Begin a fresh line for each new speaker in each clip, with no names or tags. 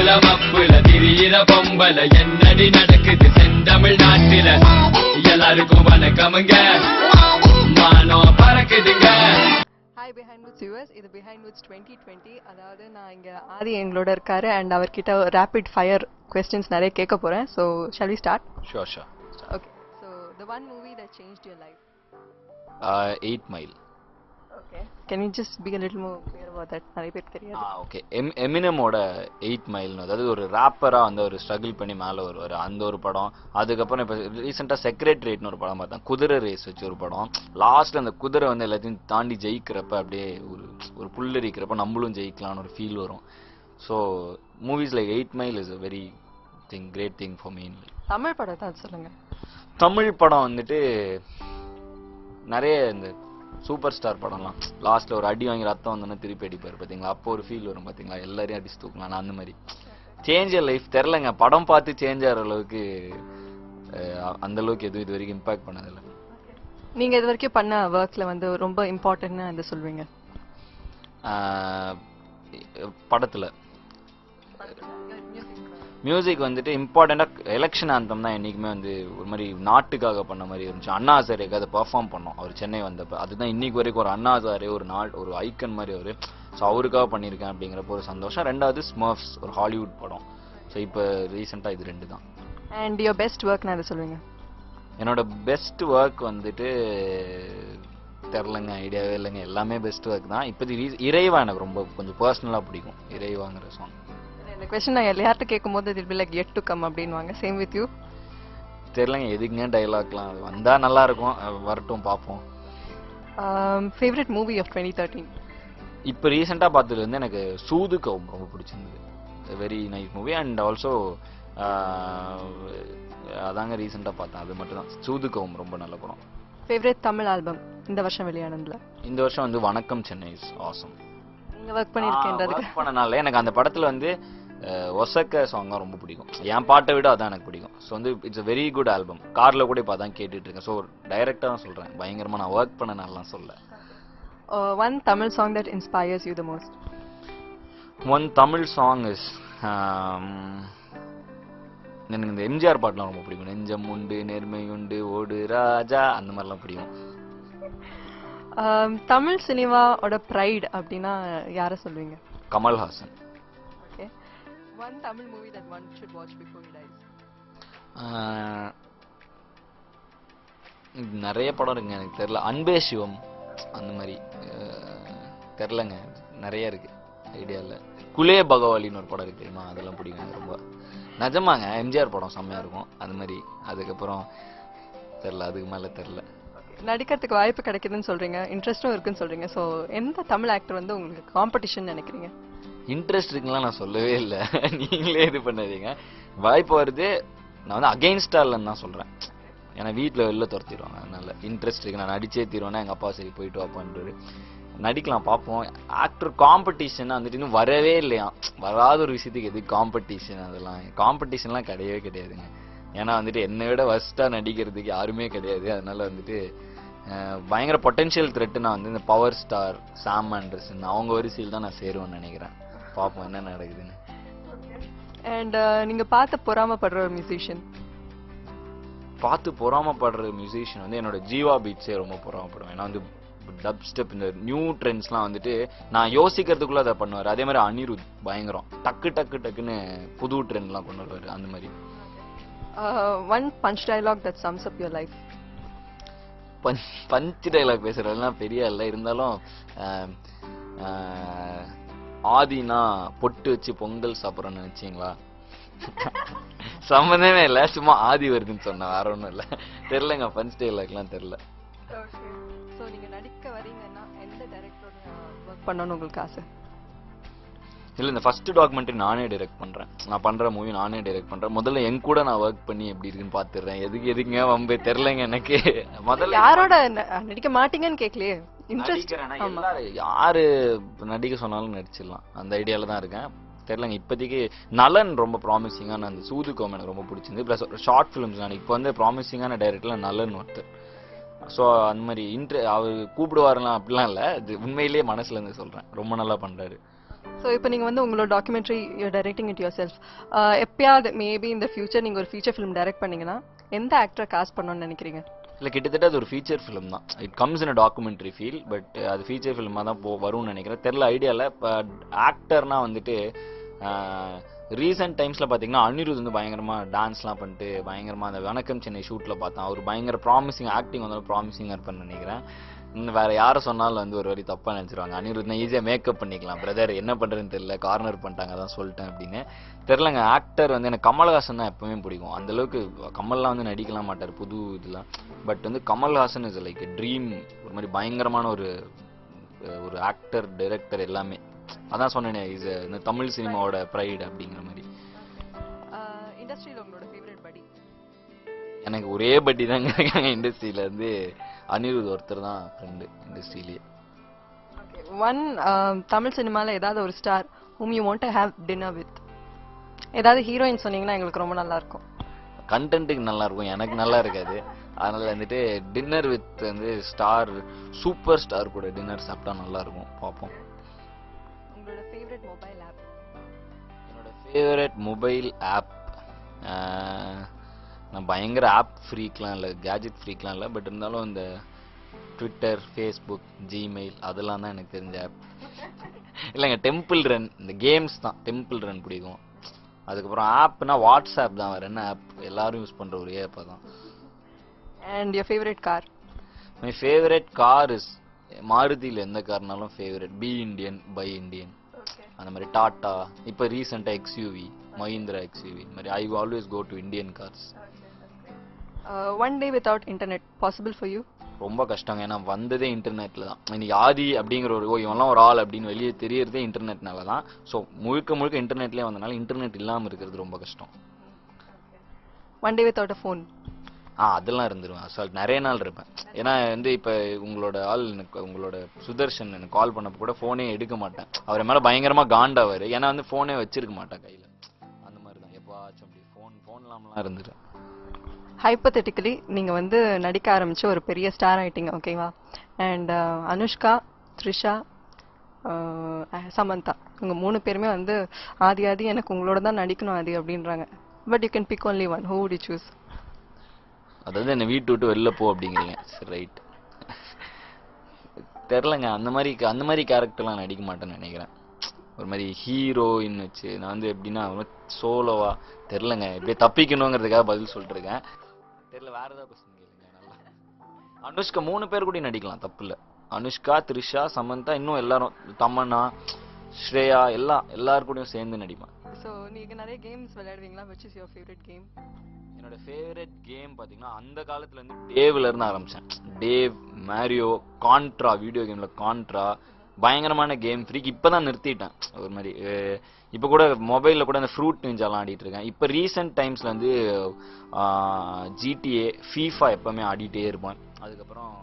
பப்புல மப்புல திரியிற பொம்பல என்னடி நடக்குது செந்தமிழ்நாட்டுல எல்லாருக்கும் வணக்கமுங்க மானம் பறக்குதுங்க.
ஹாய் பிஹைண்ட் விட்ஸ் யூஎஸ், இது பிஹைண்ட் விட்ஸ் 2020. அதாவது நான் இங்கே ஆதி எங்களோட இருக்காரு அண்ட் அவர்கிட்ட ரேபிட் ஃபயர் கொஸ்டின்ஸ் நிறைய கேட்க போகிறேன். So shall we start?
Sure, sure.
Okay. So the one movie that changed your life.
8 Mile.
Okay. Can you just be a little more clear about that? நிறைய பேருக்கு தெரியாது.
Okay. எமினமோட 8 Mile அதாவது ஒரு ராப்பராக அந்த ஒரு ஸ்ட்ரகிள் பண்ணி மேலே வருவார், அந்த ஒரு படம். அதுக்கப்புறம் இப்போ ரீசெண்டாக செக்ரட்டரியேட்னு ஒரு படம் பார்த்தேன், குதிரை ரேஸ் வச்சு ஒரு படம். லாஸ்ட்டில் அந்த குதிரை வந்து எல்லாத்தையும் தாண்டி ஜெயிக்கிறப்ப அப்படியே ஒரு புல்லரிக்கிறப்ப நம்மளும் ஜெயிக்கலான்னு ஒரு ஃபீல் வரும். So movies like 8 Mile is a very great thing for me.
Tamil படம் தான் சொல்லுங்க.
தமிழ் படம் வந்துட்டு நிறைய இந்த சூப்பர் ஸ்டார் படம்லாம் லாஸ்ட்டில் ஒரு அடி வாங்கி ரத்தம் வந்தோன்னா திருப்பி அடிப்பார் பார்த்தீங்களா, அப்போ ஒரு ஃபீல் வரும் பார்த்தீங்களா, எல்லாரையும் அடிச்சு தூக்கலாம். நான் அந்த மாதிரி சேஞ்ச் லைஃப் தெரிலங்க, படம் பார்த்து சேஞ்ச் ஆகிற அளவுக்கு அந்த அளவுக்கு எதுவும் இது வரைக்கும் இம்பாக்ட் பண்ணதில்லை.
நீங்கள் இது வரைக்கும் பண்ண ஒர்க்கில் வந்து ரொம்ப இம்பார்ட்டன்ட்னு அதை சொல்வீங்க?
படத்தில் மியூசிக் வந்துட்டு இம்பார்ட்டண்டாக எலெக்ஷன் ஆந்தம் தான் என்றைக்குமே வந்து ஒரு மாதிரி நாட்டுக்காக பண்ண மாதிரி இருந்துச்சு. அண்ணா ஹசாரேக்கு அதை பர்ஃபார்ம் பண்ணோம் அவர் சென்னை வந்தப்போ. அதுதான் இன்னைக்கு வரைக்கும் ஒரு அண்ணா ஹசாரே ஒரு ஐக்கன் மாதிரி அவர். ஸோ அவருக்காக பண்ணியிருக்கேன் அப்படிங்கிறப்ப ஒரு சந்தோஷம். ரெண்டாவது ஸ்மர்ஃப்ஸ் ஒரு ஹாலிவுட் படம். ஸோ இப்போ ரீசெண்டாக இது 2 தான்.
அண்ட் யுவர் பெஸ்ட் ஒர்க்னு அதை சொல்லுவீங்க?
என்னோட பெஸ்ட் ஒர்க் வந்துட்டு தெரிலங்க, ஐடியாவே இல்லைங்க, எல்லாமே பெஸ்ட் ஒர்க் தான். இப்போதைக்கு இறைவா எனக்கு ரொம்ப கொஞ்சம் பர்சனலாக பிடிக்கும், இறைவாங்கிற சாங்.
இந்த கொஸ்டின் நான் எல்லார்ட்ட கேட்கும்போது it will like yet to come அப்படின்வாங்க. Same with you?
தெரிலங்க, எதுக்குங்க டைலாக்லாம், அது வந்தால் நல்லா இருக்கும், வரட்டும் பார்ப்போம்.
Favourite movie of 2013?
இப்போ ரீசெண்டாக பார்த்தது வந்து எனக்கு சூது கௌம் ரொம்ப பிடிச்சிருந்தது. Very nice movie. And also அதாங்க ரீசெண்டாக பார்த்தேன், அது மட்டும் தான். சூது கௌம் ரொம்ப நல்ல படம்.
ஃபேவரட் தமிழ் ஆல்பம் இந்த வருஷம் வெளியானதுல?
இந்த வருஷம் வந்து வணக்கம் சென்னை இஸ் ஆசம்.
நீங்கள் ஒர்க் பண்ணியிருக்கேன்றதுக்கு
பண்ணனால எனக்கு அந்த படத்தில் வந்து ஒசக்க சாங் தான் ரொம்ப பிடிக்கும். என் பாட்டை விட அதான் எனக்கு பிடிக்கும். ஸோ வந்து it's a very good album. காரில் கூட இப்போ அதான் கேட்டுட்டு இருக்கேன். ஸோ டைரக்டாக தான் சொல்கிறேன், பயங்கரமாக நான் ஒர்க் பண்ணனாலாம் சொல்ல.
One Tamil song that inspires you the most?
One Tamil song is எனக்கு இந்த எம்ஜிஆர் பாட்டுலாம் ரொம்ப பிடிக்கும். நெஞ்சம் உண்டு நேர்மை உண்டு ஓடு ராஜா, அந்த மாதிரிலாம் பிடிக்கும்.
தமிழ் சினிமாவோட ப்ரைட் அப்படின்னா யாரை சொல்லுவீங்க?
Kamal Haasan.
Okay. One Tamil movie that one should watch before he dies?
நிறைய படம் இருக்குங்க, எனக்கு தெரியல. அன்பே சிவம் அந்த மாதிரி தெரிலங்க, நிறைய இருக்கு, ஐடியா இல்லை. குலே பகவாலின்னு ஒரு படம் இருக்கு தெரியுமா, அதெல்லாம் பிடிக்கும் ரொம்ப. நிஜமாங்க எம்ஜிஆர் படம் செம்மையா இருக்கும் அது மாதிரி. அதுக்கப்புறம் தெரில, அதுக்கு மேலே தெரில.
நடிக்கிறதுக்கு வாய்ப்பு கிடைக்குதுன்னு சொல்றீங்க, இன்ட்ரெஸ்டும் இருக்குன்னு சொல்றீங்க. ஸோ எந்த தமிழ் ஆக்டர் வந்து உங்களுக்கு காம்படிஷன் நினைக்கிறீங்க?
இன்ட்ரெஸ்ட் இருக்குலாம் நான் சொல்லவே இல்லை, நீங்களே இது பண்ணாதீங்க. வாய்ப்பு வருது, நான் வந்து அகெயின்ஸ்டா இல்லைன்னு தான் சொல்கிறேன். ஏன்னா வீட்டில் வெளில துரத்திடுவாங்க, அதனால இன்ட்ரெஸ்ட் இருக்கு, நான் நடிச்சே தீருவேன்னா எங்கள் அப்பா சரி போயிட்டு வாப்பான்றது. நடிக்கலாம், பார்ப்போம். ஆக்டர் காம்படிஷன் வந்துட்டு இன்னும் வரவே இல்லையா, வராத ஒரு விஷயத்துக்கு எது காம்படிஷன்? அதெல்லாம் காம்படிஷன்லாம் கிடையவே கிடையாதுங்க. ஏன்னா வந்துட்டு என்னை விட ஃபர்ஸ்ட்டாக நடிக்கிறதுக்கு யாருமே கிடையாது. அதனால வந்துட்டு பயங்கர பொட்டென்ஷியல் த்ரெட்டு நான் வந்து இந்த பவர் ஸ்டார் சாம் ஆண்டர்சன் அவங்க வரிசையில் தான் நான் சேருவேன்னு நினைக்கிறேன். பார்ப்போம் என்ன நடக்குதுன்னு.
அண்ட் நீங்கள் பார்த்து பொறாமப்படுற ஒரு மியூசிஷியன்?
பார்த்து பொறாமப்படுற மியூசிஷியன் வந்து என்னோட ஜீவா பீட்ஸே ரொம்ப பொறாமப்படுவேன். ஏன்னா வந்து டப் ஸ்டெப் இந்த நியூ ட்ரெண்ட்ஸ்லாம் வந்துட்டு நான் யோசிக்கிறதுக்குள்ள அதை பண்ணுவார். அதே மாதிரி அனிருத் பயங்கரம், டக்கு டக்கு டக்குன்னு புது ட்ரெண்ட்லாம் கொண்டு வருவார். அந்த மாதிரி
one punch dialogue that sums up your life?
Punch dialogue பேசுறதுலாம் பெரிய இல்லை, இருந்தாலும் ஆதினா பொட்டு வச்சு பொங்கல் சாப்பிட்றோன்னு நினைச்சீங்களா? சம்மந்தமே இல்லை, சும்மா ஆதி வருதுன்னு சொன்னேன், வேற ஒன்றும் இல்லை. தெரிலங்க, பஞ்ச் டைலாக்லாம் தெரில.
ஸோ நீங்கள் நடிக்க வரீங்கன்னா எந்த டைரக்டரோட ஒர்க் பண்ணணும்னு உங்களுக்கு ஆசை?
இல்லை, இந்த ஃபர்ஸ்ட் டாக்குமெண்ட்ரி நானே டைரக்ட் பண்ணுறேன். நான் பண்ணுற மூவி நானே டைரக்ட் பண்ணுறேன். முதல்ல என் கூட நான் ஒர்க் பண்ணி எப்படி இருக்குன்னு பார்த்துடுறேன். எதுங்க வம்பே தெரிலங்க எனக்கு. முதல்ல யாரோட
நடிக்க மாட்டீங்கன்னு கேட்கலையே, இன்ட்ரெஸ்ட்.
யாரு நடிக்க சொன்னாலும் நடிச்சிடலாம், அந்த ஐடியாவில் தான் இருக்கேன். தெரிலங்க இப்போதைக்கு. நலன் ரொம்ப ப்ராமிசிங்கான அந்த சூதுக்கோம் எனக்கு ரொம்ப பிடிச்சிருந்து. ப்ளஸ் ஷார்ட் ஃபிலிம்ஸ் நான் இப்போ வந்து ப்ராமிசிங்கான டைரக்டரில் நலன் ஒருத்தர். ஸோ அந்த மாதிரி அவர் கூப்பிடுவாருலாம் அப்படிலாம் இல்லை, இது உண்மையிலேயே மனசுலேருந்து சொல்கிறேன், ரொம்ப நல்லா பண்ணுறாரு.
ஸோ இப்போ நீங்கள் வந்து உங்களோட documentary directing it your self, எப்பயாவது மேபி இந்த ஃபியூச்சர் நீங்கள் ஒரு ஃபீச்சர் ஃபிலிம் டைரக்ட் பண்ணீங்கன்னா எந்த ஆக்டரை காஸ்ட் பண்ணணும்னு நினைக்கிறீங்க?
இல்லை கிட்டத்தட்ட அது ஒரு ஃபீச்சர் ஃபிலிம் தான். It comes in a documentary feel, but அது ஃபீச்சர் ஃபிலிமாக தான் வரும்னு நினைக்கிறேன். தெரில, ஐடியாவில். இப்போ ஆக்டர்னா வந்துட்டு ரீசெண்ட் டைம்ஸில் பார்த்தீங்கன்னா அனிருத் வந்து பயங்கரமாக டான்ஸ்லாம் பண்ணிட்டு பயங்கரமாக அந்த வணக்கம் சென்னை ஷூட்டில் பார்த்தேன். அவர் பயங்கர ப்ராமிசிங் ஆக்டிங் வந்து ப்ராமிசிங்காக இருப்பேன்னு நினைக்கிறேன். இன்னும் வேறு யாரை சொன்னாலும் வந்து ஒரு வரி தப்பாக நினச்சிருவாங்க. அனிருத்னா ஈஸியாக மேக்கப் பண்ணிக்கலாம், பிரதர் என்ன பண்ணுறதுன்னு தெரியல, கார்னர் பண்ணிட்டாங்க அதான் சொல்லிட்டேன் அப்படின்னு. தெரிலங்க. ஆக்டர் வந்து எனக்கு கமல்ஹாசன் தான் எப்பவுமே பிடிக்கும். அந்தளவுக்கு கமல்லாம் வந்து நடிக்கலாம் மாட்டார் புது இதெல்லாம். பட் வந்து கமல்ஹாசன் இஸ் லைக் ட்ரீம். ஒரு மாதிரி பயங்கரமான ஒரு ஆக்டர் டைரக்டர் எல்லாமே. அதான் சொன்னேனே, இஸ் இந்த தமிழ் சினிமாவோட ப்ரைடு அப்படிங்கிற மாதிரி.
இண்டஸ்ட்ரியில் உங்களோட ஃபேவரட் படி?
எனக்கு ஒரே பட்டி தாங்க இருக்காங்க இண்டஸ்ட்ரியில இருந்து. அனிருத் ஒருத்தர் தான் ஃப்ரெண்டு இண்டஸ்ட்ரியிலேயே.
ஓகே, ஒன் தமிழ் சினிமாவில் ஏதாவது ஒரு star whom you want to have dinner with, ஏதாவது ஹீரோயின் சொன்னீங்கன்னா எங்களுக்கு ரொம்ப நல்லா இருக்கும்.
கண்டென்ட்டுக்கு நல்லா இருக்கும், எனக்கு நல்லா இருக்காது. அதனால வந்துட்டு டின்னர் வித் வந்து ஸ்டார், சூப்பர் ஸ்டார் கூட டின்னர் சாப்பிட்டா நல்லா இருக்கும். பார்ப்போம்.
உங்களோட ஃபேவரட் மொபைல் ஆப்?
என்னோட ஃபேவரட் மொபைல் ஆப், நான் பயங்கர ஆப் ஃப்ரீக்லாம் இல்லை, கேஜெட் ஃப்ரீக்லாம் இல்லை. பட் இருந்தாலும் இந்த ட்விட்டர், ஃபேஸ்புக், ஜிமெயில் அதெல்லாம் தான் எனக்கு தெரிஞ்ச ஆப். இல்லைங்க, டெம்பிள் ரன், இந்த கேம்ஸ் தான். டெம்பிள் ரன் பிடிக்கும். அதுக்கப்புறம் ஆப்னா வாட்ஸ்அப் தான். வேறு என்ன ஆப்? எல்லாரும் யூஸ் பண்ணுற ஒரு ஆப் தான்.
And your favourite car?
My favourite car is மாருதியில் எந்த கார்னாலும் favourite. Be Indian, buy Indian, அந்த மாதிரி டாட்டா. இப்போ ரீசெண்டாக எக்ஸ்யூவி, மஹிந்திரா எக்ஸ்யூவி மாதிரி. I always go to Indian cars.
One day without internet possible for you?
ரொம்ப கஷ்டங்க. ஏன்னா வந்ததே இன்டர்நெட்டில் தான். இன்னைக்கு ஆதி அப்படிங்கிற இவன்லாம் ஒரு ஆள் அப்படின்னு வெளியே தெரியறதே இன்டர்நெட்னால தான். ஸோ முழுக்க முழுக்க இன்டர்நெட்லேயே வந்தனால இன்டர்நெட் இல்லாமல் இருக்கிறது ரொம்ப கஷ்டம்.
ஒன் டே வித்வுட் அ ஃபோன்?
அதெல்லாம் இருந்துருவேன். அசால்ட் நிறைய நாள் இருப்பேன். ஏன்னா வந்து இப்போ உங்களோட ஆள் எனக்கு, உங்களோட சுதர்ஷன் எனக்கு கால் பண்ணப்போ கூட ஃபோனே எடுக்க மாட்டேன். அவர் மேலே பயங்கரமாக காண்டாவார். ஏன்னா வந்து ஃபோனே வச்சிருக்க மாட்டேன் கையில். அந்த மாதிரி தான் எப்போச்சும் அப்படி ஃபோன்லாம்லாம் இருந்துட்டு.
ஹைப்போதெட்டிக்கலி நீங்கள் வந்து நடிக்க ஆரம்பிச்சு ஒரு பெரிய ஸ்டார் ஆயிட்டீங்க, ஓகேவா? அண்ட் அனுஷ்கா, த்ரிஷா, சமந்தா, இவங்க 3 பேருமே வந்து ஆதி எனக்கு உங்களோட தான் நடிக்கணும் ஆதி அப்படின்றாங்க. But you can big only one. Who would you choose?
அதாவது என்னை வீட்டு விட்டு வெளில போ அப்படிங்கிறீங்க. சரி, ரைட். தெரிலங்க, அந்த மாதிரி கேரக்டர்லாம் நடிக்க மாட்டேன்னு நினைக்கிறேன். ஒரு மாதிரி ஹீரோயின் வச்சு நான் வந்து எப்படின்னா சோலோவா தெரிலங்க. இப்படியே தப்பிக்கணுங்கிறதுக்காக பதில் சொல்லிட்டு இருக்கேன். தெரியல, வேற ஏதாவது கொஸ்டின் கேளுங்க. நல்லா அனுஷ்கா 3 பேர் கூட நடிக்கலாம், தப்பு இல்லை. அனுஷ்கா, த்ரிஷா, சமந்தா, இன்னும் எல்லாரும், தமன்னா, ஸ்ரேயா, எல்லாரும் கூடயும் சேர்ந்து நடிப்பேன்.
ஸோ நீங்கள் நிறைய கேம்ஸ் விளையாடுவீங்களா? Which is your favourite game?
என்னோட ஃபேவரட் கேம் பார்த்தீங்கன்னா அந்த காலத்துல இருந்து டேவ்ல இருந்து ஆரம்பிச்சேன். டேவ், மேரியோ, கான்ட்ரா, வீடியோ கேம்ல கான்ட்ரா பயங்கரமான கேம் ஃப்ரீக். இப்பதான் நிறுத்திட்டேன். ஒரு மாதிரி இப்போ கூட மொபைலில் கூட அந்த ஃப்ரூட் நிஞ்சாலாம் ஆடிட்டு இருக்கேன். இப்போ ரீசெண்ட் டைம்ஸில் வந்து ஜிடிஏ, ஃபீஃபா எப்போவுமே ஆடிட்டே இருப்பேன். அதுக்கப்புறம்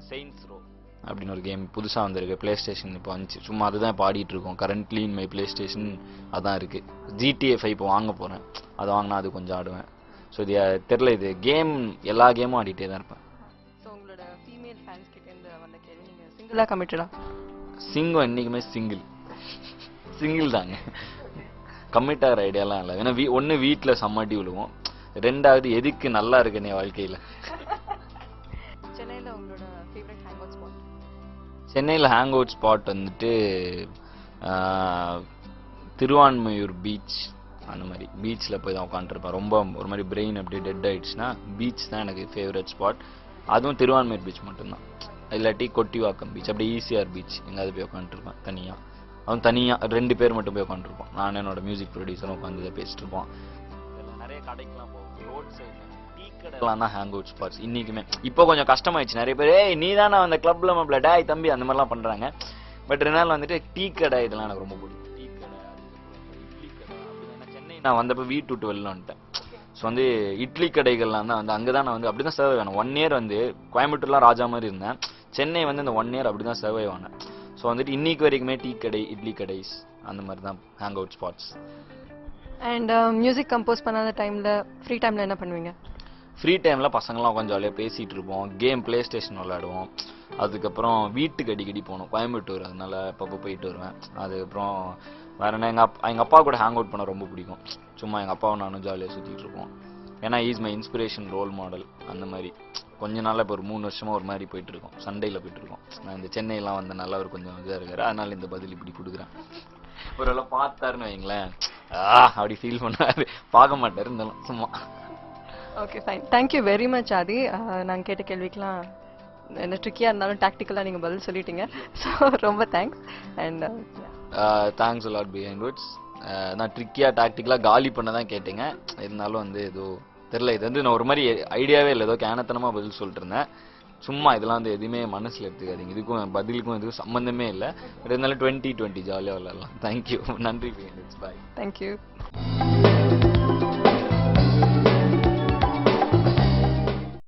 செயின்ஸ் ரோ அப்படின்னு ஒரு கேம் புதுசாக வந்திருக்கு, பிளே ஸ்டேஷன் இப்போ வந்துச்சு. சும்மா அதுதான் இப்போ ஆடிட்டு இருக்கோம். Currently in my play station அதான் இருக்குது. ஜிடிஏ 5 இப்போ வாங்க போகிறேன். அதை வாங்கினா அது கொஞ்சம் ஆடுவேன். ஸோ இது தெரில, இது கேம் எல்லா கேமும் ஆடிட்டே தான் இருப்பேன்.
ஸோ உங்களோட ஃபீமேல் ஃபேன்ஸ் கிட்டேருந்து வந்த கேள்வி, நீங்கள் சிங்கிளாக கமிட்டடா?
சிங்கம் என்றைக்குமே சிங்கிள் தாங்க. கமிட் ஆகிற ஐடியாலாம் இல்லை. ஏன்னா ஒன்று வீட்டில் சம்மாட்டி விழுவோம், 2வது எதுக்கு நல்லா இருக்குன்னு வாழ்க்கையில்.
சென்னையில் உங்களோட ஃபேவரட் ஹேங் அவுட் ஸ்பாட்?
சென்னையில் ஹேங் அவுட் ஸ்பாட் வந்துட்டு திருவான்மையூர் பீச். அந்த மாதிரி பீச்சில் போய் தான் உட்காந்துருப்பேன். ரொம்ப ஒரு மாதிரி பிரெயின் அப்படியே டெட் ஆகிடுச்சுன்னா பீச் தான் எனக்கு ஃபேவரட் ஸ்பாட். அதுவும் திருவான்மையூர் பீச் மட்டும்தான். இல்லாட்டி கொட்டிவாக்கம் பீச், அப்படியே ஈசிஆர் பீச், எங்கேயாவது போய் உட்காந்துருப்பேன் தனியாக. அவன் தனியாக 2 பேர் மட்டும் போய் உட்காந்துருப்போம். நான் என்னோட மியூசிக் ப்ரொடியூசரும் உட்காந்து பேசிட்டு இருப்போம். இதில் நிறைய கடைக்கெலாம் போவோம். ரோட் சைடு டீ கடைலாம் தான் ஹேங் அவுட் ஸ்பாட்ஸ் இன்றைக்குமே. இப்போ கொஞ்சம் கஷ்டமாயிடுச்சு. நிறைய பேர் நீ தானே அந்த கிளப்பில் மாப்பிள்ள டேய் தம்பி அந்த மாதிரிலாம் பண்ணுறாங்க. பட் 2 நாள் வந்துட்டு டீ கடை இதெல்லாம் எனக்கு ரொம்ப பிடிக்கும். டீ கடை, இட்லி கடை. அப்படின்னா சென்னை நான் வந்தப்போ வீட்டு விட்டு வெளில வந்துட்டேன். ஸோ வந்து இட்லி கடைகள்லாம் தான் வந்து அங்கே தான் நான் வந்து அப்படி தான் சர்வை ஆனேன். 1 இயர் வந்து கோயம்புத்தூர்லாம் ராஜா மாதிரி இருந்தேன். சென்னை வந்து இந்த 1 இயர் அப்படி தான் சர்வை ஆனேன். ஸோ வந்துட்டு இன்னைக்கு வரைக்குமே டீ கடை, இட்லி கடைஸ் அந்த மாதிரி தான் hang out spots.
And music compose பண்ணாத டைமில், ஃப்ரீ டைமில் என்ன பண்ணுவீங்க?
ஃப்ரீ டைமில் பசங்களாம் கொஞ்சம் ஜாலியாக பேசிகிட்டு இருப்போம், கேம் ப்ளே ஸ்டேஷன் விளையாடுவோம். அதுக்கப்புறம் வீட்டுக்கு அடிக்கடி போகணும், கோயம்புத்தூர், அதனால அப்பப்போ போயிட்டு வருவேன். அதுக்கப்புறம் வேற என்ன, எங்கள் அப்பா கூட ஹேங் அவுட் பண்ண ரொம்ப பிடிக்கும். சும்மா எங்கள் அப்பாவும் நானும் ஜாலியாக சுற்றிட்டு இருப்போம். ஏன்னா is my inspiration, role model. அந்த மாதிரி கொஞ்ச நாளில் இப்போ ஒரு 3 வருஷமாக ஒரு மாதிரி போயிட்டு இருக்கோம், சண்டையில் போயிட்டு இருக்கோம். நான் இந்த சென்னையெல்லாம் வந்து நல்லா ஒரு கொஞ்சம் இதாக இருக்காரு, அதனால இந்த பதில் இப்படி கொடுக்குறேன். ஒரு வேளை பார்த்தாருன்னு வைங்களேன், அப்படி ஃபீல் பண்ணாரு, பார்க்க மாட்டாரு, இருந்தாலும் சும்மா.
Okay fine, thank you very much Aadhi. நாங்கள் கேட்ட கேள்விக்கெலாம் என்ன ட்ரிக்கியாக இருந்தாலும் டாக்டிக்கலாக நீங்கள் பதில் சொல்லிட்டீங்க. ஸோ ரொம்ப thanks. And
thanks lot behind Woods. நான் ட்ரிக்கியாக டாக்டிக்கலாக காலி பண்ண தான் கேட்டீங்க, இருந்தாலும் வந்து ஏதோ தெரில, இது வந்து நான் ஒரு மாதிரி ஐடியாவே இல்லை, ஏதோ கேனத்தனமாக பதில் சொல்லிட்டு இருந்தேன். சும்மா இதெல்லாம் வந்து எதுவுமே மனசில் எடுத்துக்காதீங்க, இதுக்கும் பதிலுக்கும் எதுவும் சம்மந்தமே இல்லை. இருந்தாலும் 2020 ஜாலியாக விளையாடலாம். தேங்க்யூ, நன்றி பிஹைண்ட் வுட்ஸ், பாய்.
தேங்க்யூ.